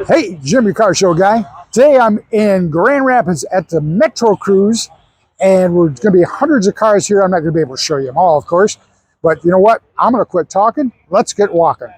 Hey, Jim, your car show guy. Today I'm in Grand Rapids at the Metro Cruise, and we're going to be hundreds of cars here. I'm not going to be able to show you them all, of course, but you know what? I'm going to quit talking. Let's get walking.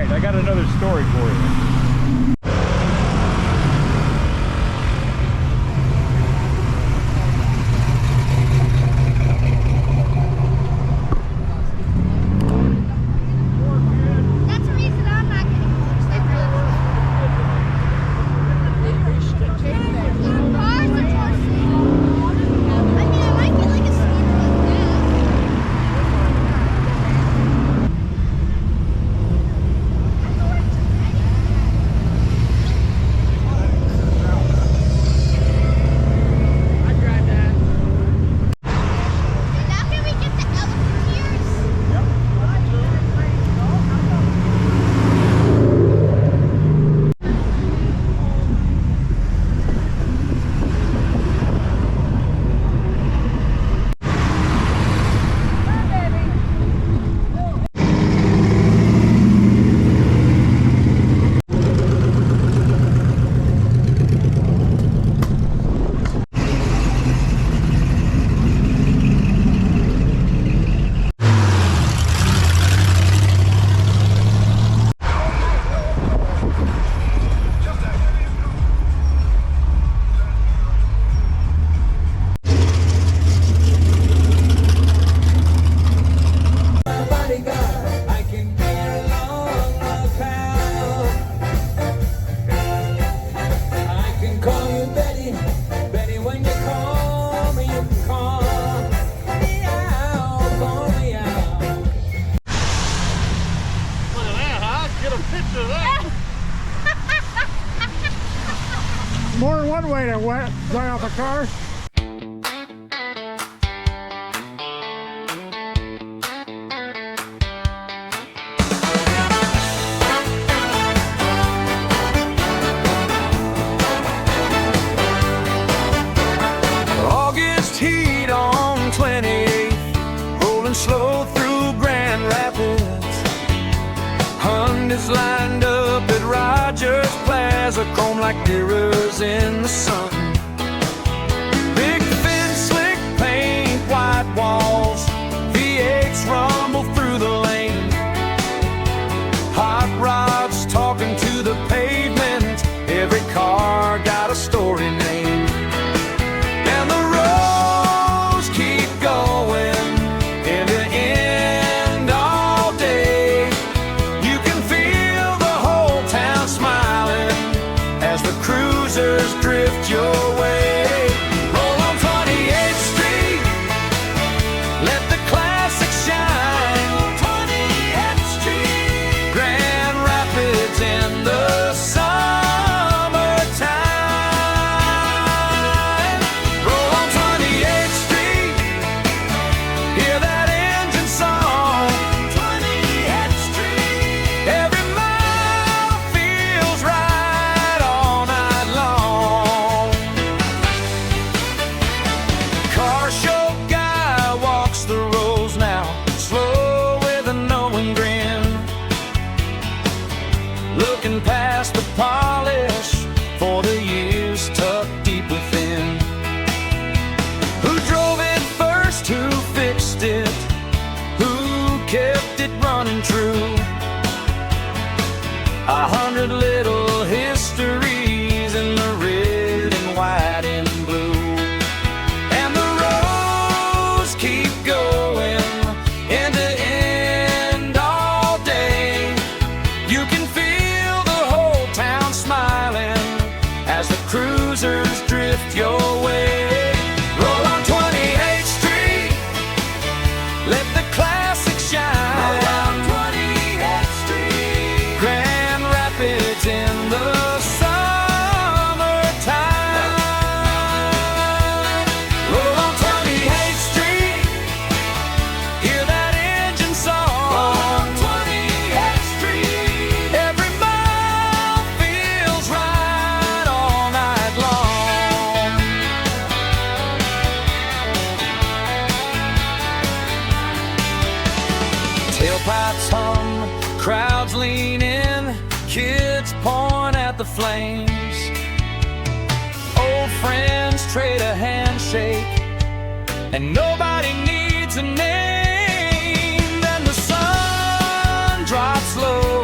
I got another story for you. a picture of that. More than one way to dry off a car. August heat on 28th, rolling slow through Grand Rapids. Hundreds lined up at Rogers Plaza, chrome like mirrors in the sun. Big fence, slick paint, white walls, V8s rumble through the lane. Hot rods talking to the pavement, every car got a story name. And the roads keep going, end to end all day. You can feel the whole town smiling as the cruisers drift your way. Roll on 28th Street, let the classic shine. 28th Street, Grand Rapids in the summertime. Roll on 28th Street, hear that engine song. 28th Street, every mile feels right all night long. Car show guy walks the roads now, slow with a knowing grin, looking past the polish for the years tucked deep within. Who drove it first? Who fixed it? Who kept it running true? 100 little histories in the red and white and blue. And the roads keep going, end to end all day. You can feel the whole town smiling as the cruisers drift your way. Roll on 28th Street, let the classic shine. Roll on 28th Street, Grand Rapids in the summertime. Roll on 28th Street, hear that engine song. Roll on 28th Street, every mile feels right all night long. Tailpipes hum, crowds lean in, kids point at the flames. Old friends trade a handshake, and nobody needs a name. Then the sun drops low